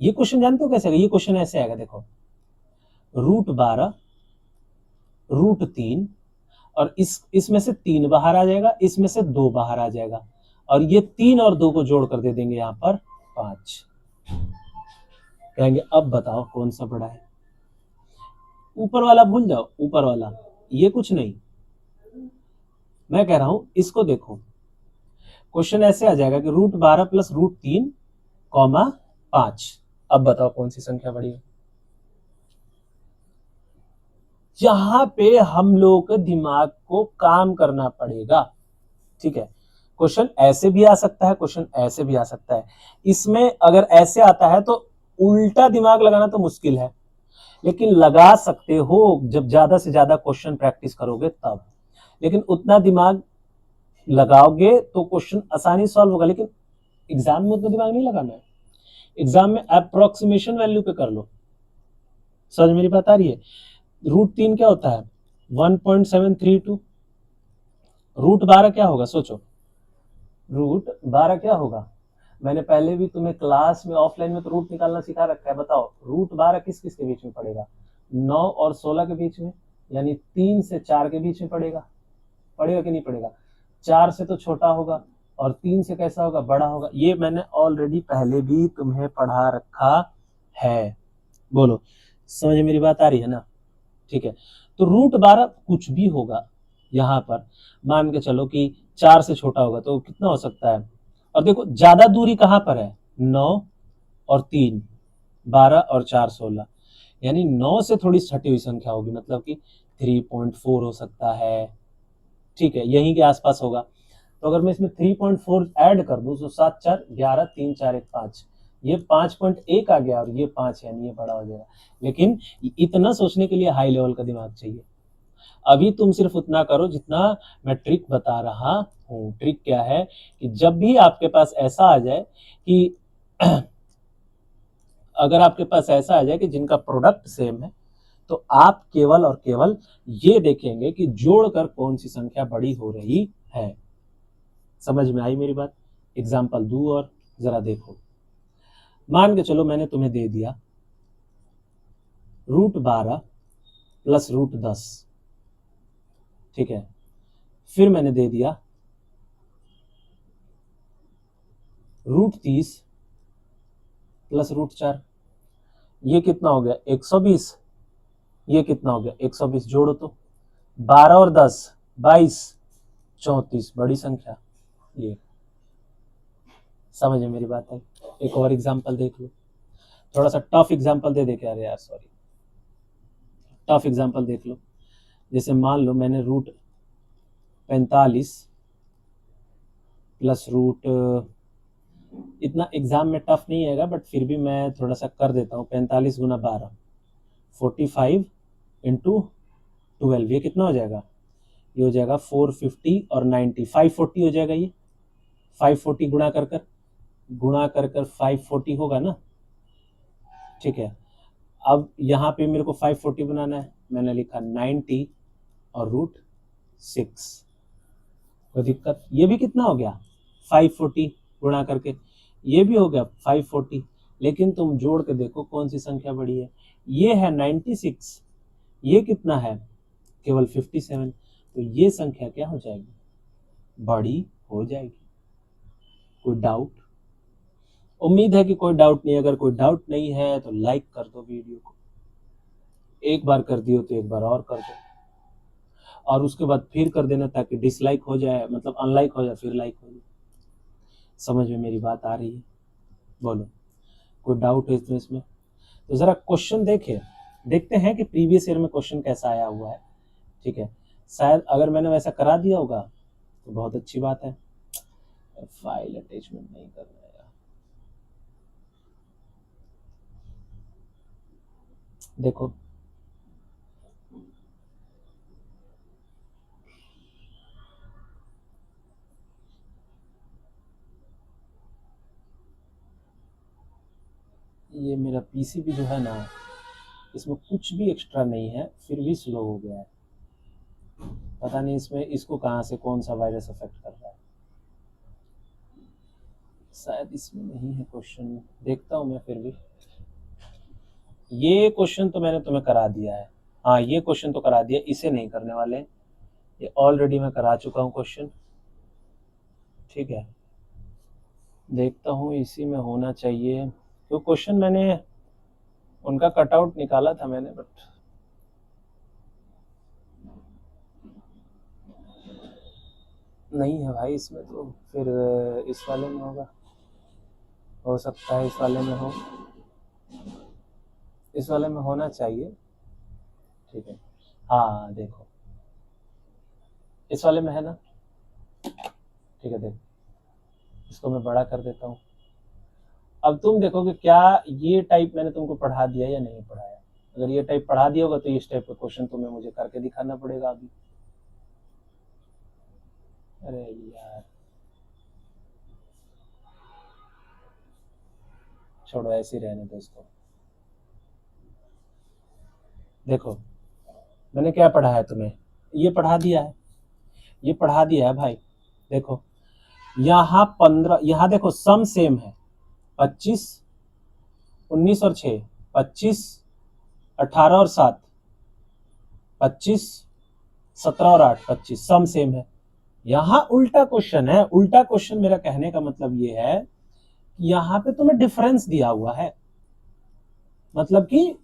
Speaker 1: ये क्वेश्चन जानते हो कैसे आएगा? ये क्वेश्चन ऐसे आएगा, देखो √12 √3 और इसमें से 3 बाहर आ जाएगा, इसमें से 2 बाहर आ जाएगा, और ये 3 और 2 को जोड़कर दे देंगे यहां पर 5। कहेंगे अब बताओ कौन सा बड़ा है। ऊपर वाला भूल जाओ, ऊपर वाला ये कुछ नहीं, मैं कह रहा हूं इसको देखो। क्वेश्चन ऐसे आ जाएगा कि √12 प्लस √3 कॉमा 5। अब बताओ कौन सी संख्या बड़ी है। यहां पे हम लोग के दिमाग को काम करना पड़ेगा। ठीक है, क्वेश्चन ऐसे भी आ सकता है, क्वेश्चन ऐसे भी आ सकता है। इसमें अगर ऐसे आता है तो उल्टा दिमाग लगाना तो मुश्किल है, लेकिन लगा सकते हो जब ज्यादा से ज्यादा क्वेश्चन प्रैक्टिस करोगे तब। लेकिन उतना दिमाग लगाओगे तो क्वेश्चन आसानी सॉल्व होगा, लेकिन एग्जाम में उतना दिमाग नहीं लगाना है। एग्जाम में अप्रोक्सीमेशन वैल्यू पे कर लो। समझ मेरी बात आ रही है? √3 क्या होता है? 1.732। √12 क्या होगा? सोचो, √12 क्या होगा? मैंने पहले भी तुम्हें क्लास में ऑफलाइन में तो रूट निकालना सिखा रखा है। बताओ रूट 12 किस किस के बीच में पड़ेगा? 9 और 16 के बीच में, यानी 3 से 4 के बीच में पड़ेगा। पड़ेगा कि नहीं पड़ेगा? 4 से तो छोटा होगा और 3 से कैसा होगा? बड़ा होगा। ये मैंने ऑलरेडी पहले भी तुम्हें पढ़ा रखा है। बोलो समझ में मेरी बात आ रही है ना? ठीक है, तो रूट 12 कुछ भी होगा यहाँ पर, मान के चलो कि 4 से छोटा होगा तो कितना हो सकता है? और देखो ज्यादा दूरी कहाँ पर है? 9 और 3 12 और 4 16, यानी 9 से थोड़ी छठी हुई संख्या होगी, मतलब कि 3.4 हो सकता है। ठीक है, यहीं के आसपास होगा। तो अगर मैं इसमें 3.4 ऐड कर दूं तो 7 4 11 3 4 1 5, ये 5.1 आ गया और ये 5, यानी ये बड़ा हो जाएगा। लेकिन इतना सोचने के लिए हाई लेवल का दिमाग चाहिए। अभी तुम सिर्फ उतना करो जितना मैं ट्रिक बता रहा हूँ। ट्रिक क्या है कि जब भी आपके पास ऐसा आ जाए कि अगर आपके पास ऐसा आ जाए कि जिनका प्रोडक्ट सेम है, तो आप केवल और केवल ये देखेंगे कि जोड़कर कौन सी संख्या बड़ी हो रही है। समझ में आई मेरी बात? एग्जाम्पल दूं और जरा देखो। मान के चलो मैंने तुम्हें दे दिया रूट 12 प्लस रूट 10, ठीक है। फिर मैंने दे दिया रूट 30 प्लस रूट 4, ये कितना हो गया? 120। ये कितना हो गया? 120। जोड़ो तो 12 और 10 22, 34, बड़ी संख्या। ये समझ में मेरी बात है? एक और एग्जांपल देख लो, थोड़ा सा टफ एग्जांपल दे क्या यार, सॉरी, टफ एग्जांपल देख लो। जैसे मान लो मैंने रूट 45 प्लस रूट, इतना एग्जाम में टफ नहीं आएगा बट फिर भी मैं थोड़ा सा कर देता हूँ। 45 गुना 12 45 इंटू 12, ये कितना हो जाएगा? ये हो जाएगा 450 और 90, 540 हो जाएगा। ये 540 गुणा कर 540 होगा ना? ठीक है, अब यहाँ पे मेरे को 540 बनाना है, मैंने लिखा 90 और रूट 6। कोई दिक्कत? ये भी कितना हो गया? 540 गुणा करके, ये भी हो गया 540। लेकिन तुम जोड़ के देखो कौन सी संख्या बड़ी है। ये है 96, ये कितना है? केवल 57। तो ये संख्या क्या हो जाएगी? बड़ी हो जाएगी। कोई डाउट? उम्मीद है कि कोई डाउट नहीं। अगर कोई डाउट नहीं है तो लाइक कर दो वीडियो को, एक बार कर दियो तो एक बार और कर दो, और उसके बाद फिर कर देना ताकि डिसलाइक हो जाए, मतलब अनलाइक हो जाए फिर लाइक हो जाए। समझ में मेरी बात आ रही है? बोलो कोई डाउट है तो इसमें? तो जरा क्वेश्चन देखते हैं कि प्रीवियस ईयर में क्वेश्चन कैसा आया हुआ है। ठीक है, शायद अगर मैंने वैसा करा दिया होगा तो बहुत अच्छी बात है। फाइल अटैचमेंट नहीं करना है, देखो ये मेरा पीसी भी जो है ना, इसमें कुछ भी एक्स्ट्रा नहीं है फिर भी स्लो हो गया है। पता नहीं इसमें इसको कहाँ से कौन सा वायरस अफेक्ट कर रहा है। शायद इसमें नहीं है क्वेश्चन, देखता हूँ मैं फिर भी। ये क्वेश्चन तो मैंने तुम्हें करा दिया है, हाँ ये क्वेश्चन तो करा दिया, इसे नहीं करने वाले, ये ऑलरेडी मैं करा चुका हूँ क्वेश्चन। ठीक है, देखता हूँ इसी में होना चाहिए। तो क्वेश्चन मैंने उनका कटआउट निकाला था मैंने, बट नहीं है भाई इसमें। तो फिर इस वाले में होगा, हो सकता है इस वाले में हो, इस वाले में होना चाहिए। ठीक है, हाँ देखो इस वाले में है ना? ठीक है, देखो इसको मैं बड़ा कर देता हूँ। अब तुम देखो कि क्या ये टाइप मैंने तुमको पढ़ा दिया या नहीं पढ़ाया। अगर ये टाइप पढ़ा दिया होगा तो इस टाइप का क्वेश्चन तुम्हें मुझे करके दिखाना पड़ेगा अभी। अरे यार छोड़ो, ऐसे ही रहने दो इसको। देखो मैंने क्या पढ़ा है तुम्हें, ये पढ़ा दिया है, ये पढ़ा दिया है भाई। देखो यहाँ 15, यहाँ देखो सम सेम है, 25, 19 और 6, 25, 18 और 7, 25, 17 और 8, 25, सम सेम है। यहां उल्टा क्वेश्चन है। उल्टा क्वेश्चन मेरा कहने का मतलब ये है कि यहां पे तुम्हें डिफरेंस दिया हुआ है, मतलब कि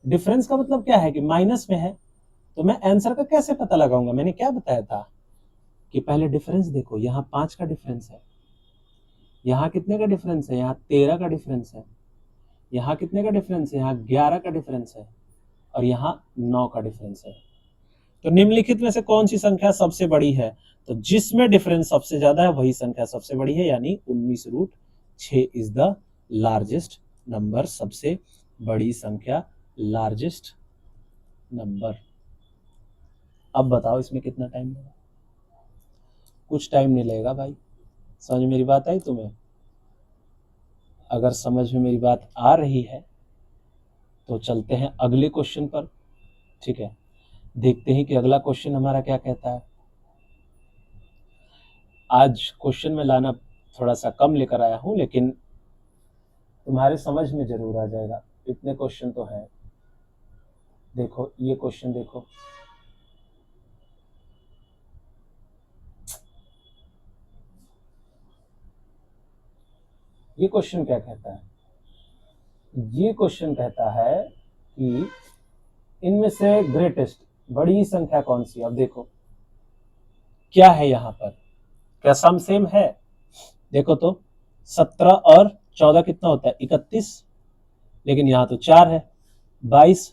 Speaker 1: डिफरेंस का मतलब क्या है कि माइनस में है, तो मैं आंसर का कैसे पता लगाऊंगा? मैंने क्या बताया था कि पहले डिफरेंस देखो, यहां 5 का डिफरेंस है, यहां कितने का डिफरेंस है, यहां 13 का डिफरेंस है, यहां कितने का डिफरेंस है, यहां 11 का डिफरेंस है, और यहां 9 का डिफरेंस है। तो निम्नलिखित में से कौन सी संख्या सबसे बड़ी है? तो जिसमें डिफरेंस सबसे ज्यादा है वही संख्या सबसे बड़ी है, यानी 19√6 इज द लार्जेस्ट नंबर, सबसे बड़ी संख्या, लार्जेस्ट नंबर। अब बताओ इसमें कितना टाइम लगेगा? कुछ टाइम नहीं लगेगा भाई। समझ में मेरी बात आई तुम्हें? अगर समझ में मेरी बात आ रही है तो चलते हैं अगले क्वेश्चन पर। ठीक है, देखते हैं कि अगला क्वेश्चन हमारा क्या कहता है। आज क्वेश्चन में लाना थोड़ा सा कम लेकर आया हूं, लेकिन तुम्हारे समझ में जरूर आ जाएगा। इतने क्वेश्चन तो है। देखो ये क्वेश्चन देखो, ये क्वेश्चन क्या कहता है? ये क्वेश्चन कहता है कि इनमें से ग्रेटेस्ट, बड़ी संख्या कौन सी? अब देखो क्या है यहां पर, क्या सम सेम है? देखो तो 17 और 14 कितना होता है? 31, लेकिन यहां तो 4 है। 22,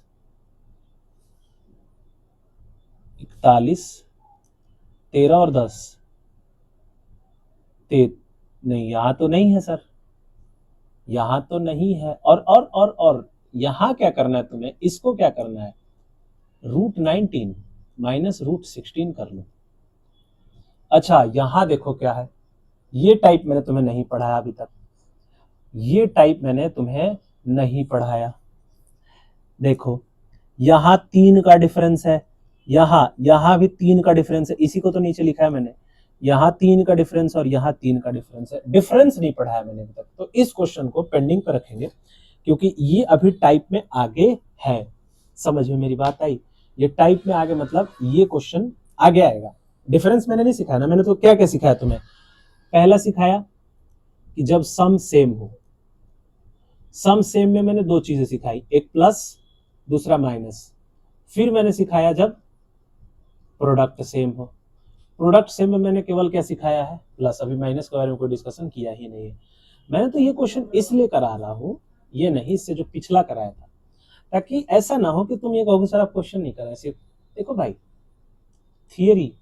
Speaker 1: 41, 13 और 10, नहीं यहां तो नहीं है सर, यहां तो नहीं है। और यहां क्या करना है तुम्हें? इसको क्या करना है? √19 माइनस √16 कर लो। अच्छा यहां देखो क्या है, ये टाइप मैंने तुम्हें नहीं पढ़ाया अभी तक, ये टाइप मैंने तुम्हें नहीं पढ़ाया। देखो यहां 3 का डिफरेंस है, यहां भी 3 का डिफरेंस है, इसी को तो नीचे लिखा है मैंने, यहां 3 का डिफरेंस और यहां 3 का डिफरेंस है। डिफरेंस नहीं पढ़ाया मैंने अभी तक, तो इस क्वेश्चन को पेंडिंग पर रखेंगे, क्योंकि ये अभी टाइप में आगे है। समझ में मेरी बात आई? ये टाइप में आगे मतलब ये क्वेश्चन आगे आएगा। डिफरेंस मैंने नहीं सिखाया ना, मैंने तो क्या क्या सिखाया तुम्हें? पहला सिखाया कि जब सम सेम हो, सम सेम में मैंने 2 चीजें सिखाई, एक प्लस दूसरा माइनस। फिर मैंने सिखाया जब प्रोडक्ट सेम हो। प्रोडक्ट सेम में मैंने केवल क्या सिखाया है? प्लस। अभी माइनस के बारे में कोई डिस्कशन किया ही नहीं है। मैंने तो ये क्वेश्चन इसलिए करा रहा हूं, ये नहीं इससे जो पिछला कराया था, ताकि ऐसा ना हो कि तुम ये कहोगे सर आप क्वेश्चन नहीं कराए सिर्फ। देखो भाई, थियरी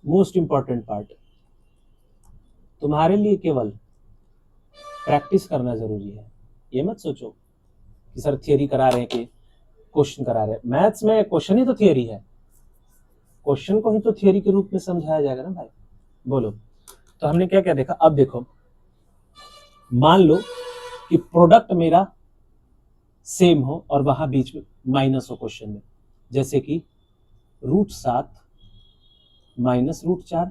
Speaker 1: मोस्ट इंपॉर्टेंट पार्ट, तुम्हारे लिए केवल प्रैक्टिस करना जरूरी है। ये मत सोचो कि सर थियरी करा रहे हैं कि क्वेश्चन करा रहे हैं। मैथ्स में क्वेश्चन ही तो थियरी है, क्वेश्चन को ही तो थियरी के रूप में समझाया जाएगा ना भाई। बोलो, तो हमने क्या क्या देखा? अब देखो, मान लो कि प्रोडक्ट मेरा सेम हो और वहां बीच में माइनस हो क्वेश्चन में, जैसे कि √7 माइनस √4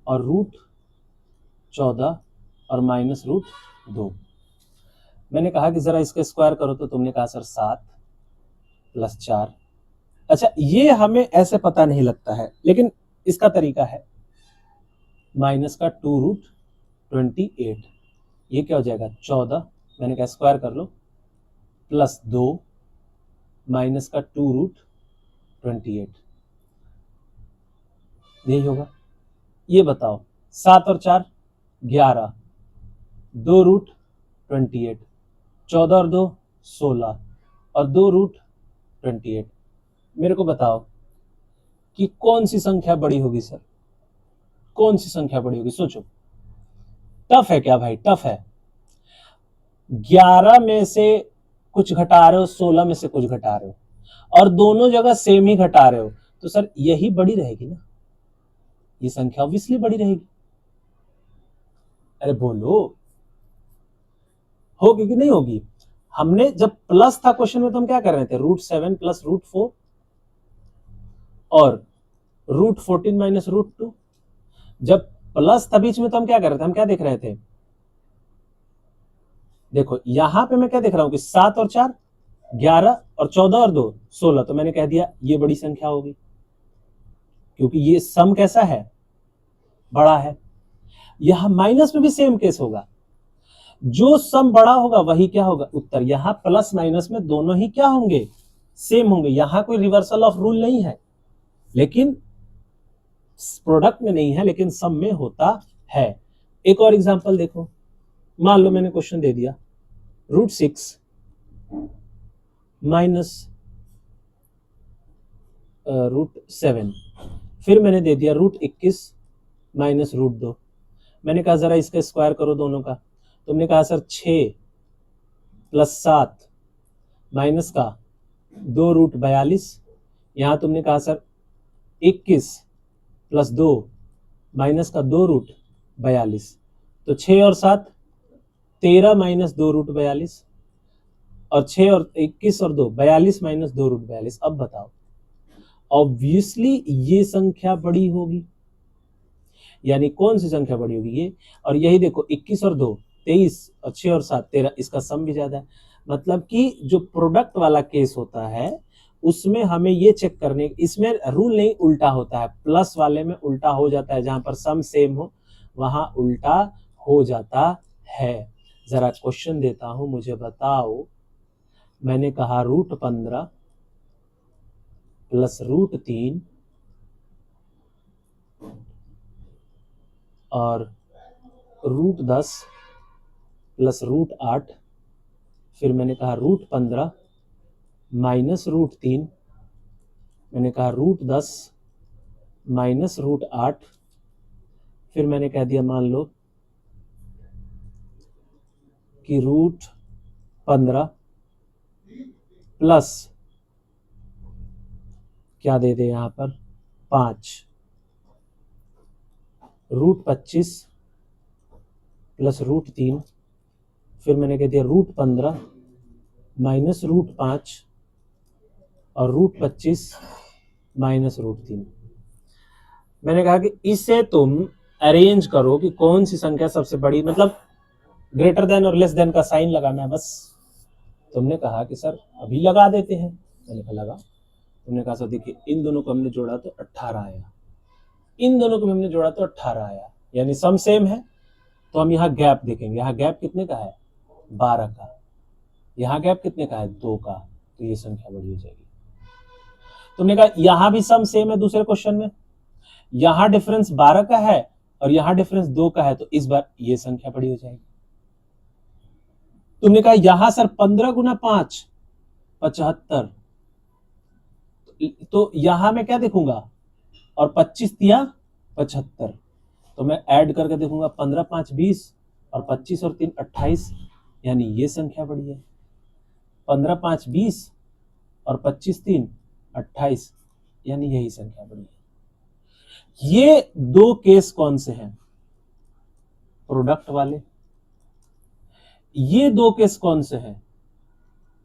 Speaker 1: और √14 और माइनस √2। मैंने कहा कि जरा इसका स्क्वायर करो, तो तुमने कहा सर 7 + 4। अच्छा ये हमें ऐसे पता नहीं लगता है, लेकिन इसका तरीका है, माइनस का 2√28, ये क्या हो जाएगा? 14, मैंने कहा स्क्वायर कर लो, +2 माइनस का 2√28, यही होगा। ये बताओ, 7 और 4 11, 2√28, 14 और 2 16 और 2√28। मेरे को बताओ कि कौन सी संख्या बड़ी होगी सर? कौन सी संख्या बड़ी होगी? सोचो। टफ है क्या भाई? टफ है। 11 में से कुछ घटा रहे हो, 16 में से कुछ घटा रहे हो, और दोनों जगह सेम ही घटा रहे हो, तो सर यही बड़ी रहेगी ना, ये संख्या ऑब्वियसली बड़ी रहेगी। अरे बोलो, होगी कि नहीं होगी? हमने जब प्लस था क्वेश्चन में तो हम क्या कर रहे थे? √7 + √4 और √14 - √2। जब प्लस था बीच में, तो हम क्या कर रहे थे, हम क्या देख रहे थे, देखो यहां पे मैं क्या देख रहा हूं कि 7 और 4 11 और 14 और 2 16, तो मैंने कह दिया ये बड़ी संख्या होगी, क्योंकि ये सम कैसा है, बड़ा है। यहां माइनस में भी सेम केस होगा, जो सम बड़ा होगा वही क्या होगा, उत्तर। यहां प्लस माइनस में दोनों ही क्या होंगे, सेम होंगे, यहां कोई रिवर्सल ऑफ रूल नहीं है, लेकिन प्रोडक्ट में नहीं है, लेकिन सम में होता है। एक और एग्जांपल देखो, मान लो मैंने क्वेश्चन दे दिया √6 माइनस √7, फिर मैंने दे दिया √21 माइनस √2। मैंने कहा जरा इसका स्क्वायर करो दोनों का, तुमने कहा सर 6 + 7 माइनस का 2√42, यहां तुमने कहा सर 21 + 2 माइनस का 2√42, तो 6 और 7 13 माइनस 2√42, और 6 और 21 और 2 42 माइनस 2√42। अब बताओ, ऑब्वियसली ये संख्या बड़ी होगी, यानी कौन सी संख्या बड़ी होगी, ये। और यही देखो 21 और 2 23, और 6 और 7 13, इसका सम भी ज्यादा है। मतलब कि जो प्रोडक्ट वाला केस होता है उसमें हमें ये चेक करने, इसमें रूल नहीं उल्टा होता है, प्लस वाले में उल्टा हो जाता है, जहां पर सम सेम हो वहां उल्टा हो जाता है। जरा क्वेश्चन देता हूं, मुझे बताओ, मैंने कहा √15 + √3 और √10 + √8, फिर मैंने कहा √15 माइनस √3, मैंने कहा √10 माइनस √8, फिर मैंने कह दिया मान लो कि √15 प्लस क्या दे दे यहां पर 5, √25 प्लस √3, फिर मैंने कह दिया √15 माइनस √5 और √25 माइनस √3। मैंने कहा कि इसे तुम अरेंज करो कि कौन सी संख्या सबसे बड़ी, मतलब ग्रेटर देन और लेस देन का साइन लगाना है बस। तुमने कहा कि सर अभी लगा देते हैं, मैंने कहा लगा। तुमने कहा सर देखिए इन दोनों को हमने जोड़ा तो 18 आया, इन दोनों को हमने जोड़ा तो 18 आया, यानी सम सेम है। तो हम यहाँ गैप देखेंगे, यहाँ गैप कितने का है, 12 का, यहाँ गैप कितने का है, 2 का, तो ये संख्या बड़ी हो जाएगी। तुमने कहा यहां भी सम सेम है, दूसरे क्वेश्चन में यहां डिफरेंस 12 का है और यहां डिफरेंस 2 का है, तो इस बार ये संख्या बड़ी हो जाएगी। तुमने कहा यहां सर 15 गुना 5 75, तो यहां मैं क्या देखूंगा, और 25 दिया 75, तो मैं ऐड करके देखूंगा 15 5 20 और 25 और 3 28, यानी ये संख्या बड़ी है। 15 5 20 और 25 3 28, यानी यही संख्या बड़ी है। ये दो केस कौन से हैं, प्रोडक्ट वाले। ये दो केस कौन से हैं,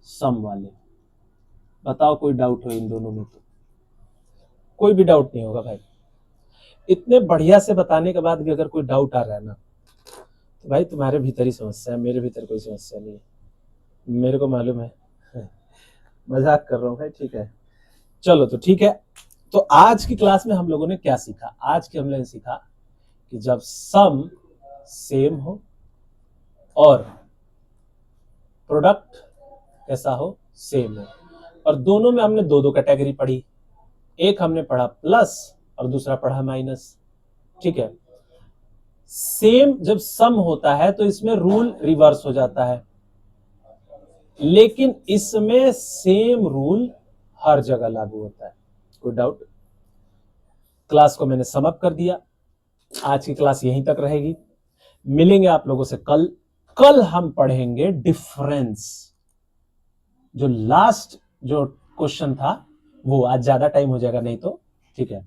Speaker 1: सम वाले। बताओ कोई डाउट हो इन दोनों में, तो कोई भी डाउट नहीं होगा भाई। इतने बढ़िया से बताने के बाद भी अगर कोई डाउट आ रहा है ना, तो भाई तुम्हारे भीतर ही समस्या है, मेरे भीतर कोई समस्या नहीं है, मेरे को मालूम है। मजाक कर रहा हूं भाई, ठीक है। चलो तो ठीक है। तो आज की क्लास में हम लोगों ने क्या सीखा, आज के हम लोगों ने सीखा कि जब सम सेम हो और प्रोडक्ट कैसा हो, सेम हो, और दोनों में हमने दो दो कैटेगरी पढ़ी, एक हमने पढ़ा प्लस और दूसरा पढ़ा माइनस, ठीक है। सेम जब सम होता है तो इसमें रूल रिवर्स हो जाता है, लेकिन इसमें सेम रूल हर जगह लागू होता है। कोई डाउट। क्लास को मैंने सम अप कर दिया, आज की क्लास यहीं तक रहेगी, मिलेंगे आप लोगों से कल। कल हम पढ़ेंगे डिफरेंस, जो लास्ट जो क्वेश्चन था वो, आज ज्यादा टाइम हो जाएगा नहीं तो, ठीक है,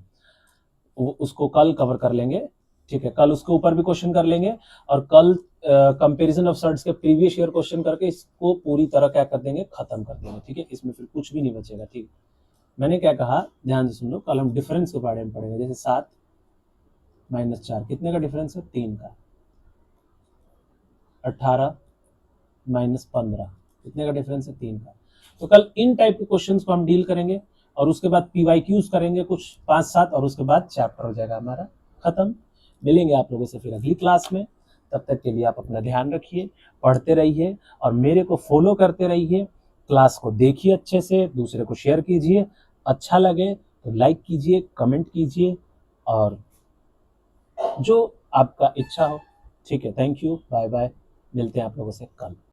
Speaker 1: उसको कल कवर कर लेंगे, ठीक है। कल उसके ऊपर भी क्वेश्चन कर लेंगे, और कल कंपैरिजन ऑफ सर्ट्स के प्रीवियस ईयर क्वेश्चन करके इसको पूरी तरह क्या कर देंगे, खत्म कर देंगे, ठीक है। इसमें फिर कुछ भी नहीं बचेगा, ठीक। मैंने क्या कहा ध्यान से सुन लो, कल हम डिफरेंस के बारे में पढ़ेंगे, जैसे 7 -4 कितने का डिफरेंस है? 3 का। 18 -15 कितने का डिफरेंस है? 3 का। तो कल इन टाइप के क्वेश्चंस को हम डील करेंगे और उसके बाद पीवाईक्यूज करेंगे कुछ 5-7 और उसके बाद चैप्टर हो जाएगा हमारा खत्म। मिलेंगे आप लोगों से फिर अगली क्लास में। तब तक के लिए आप अपना ध्यान रखिए, पढ़ते रहिए और मेरे को फॉलो करते रहिए। क्लास को देखिए अच्छे से, दूसरे को शेयर कीजिए, अच्छा लगे तो लाइक कीजिए, कमेंट कीजिए और जो आपका इच्छा हो। ठीक है, थैंक यू, बाय बाय, मिलते हैं आप लोगों से कल।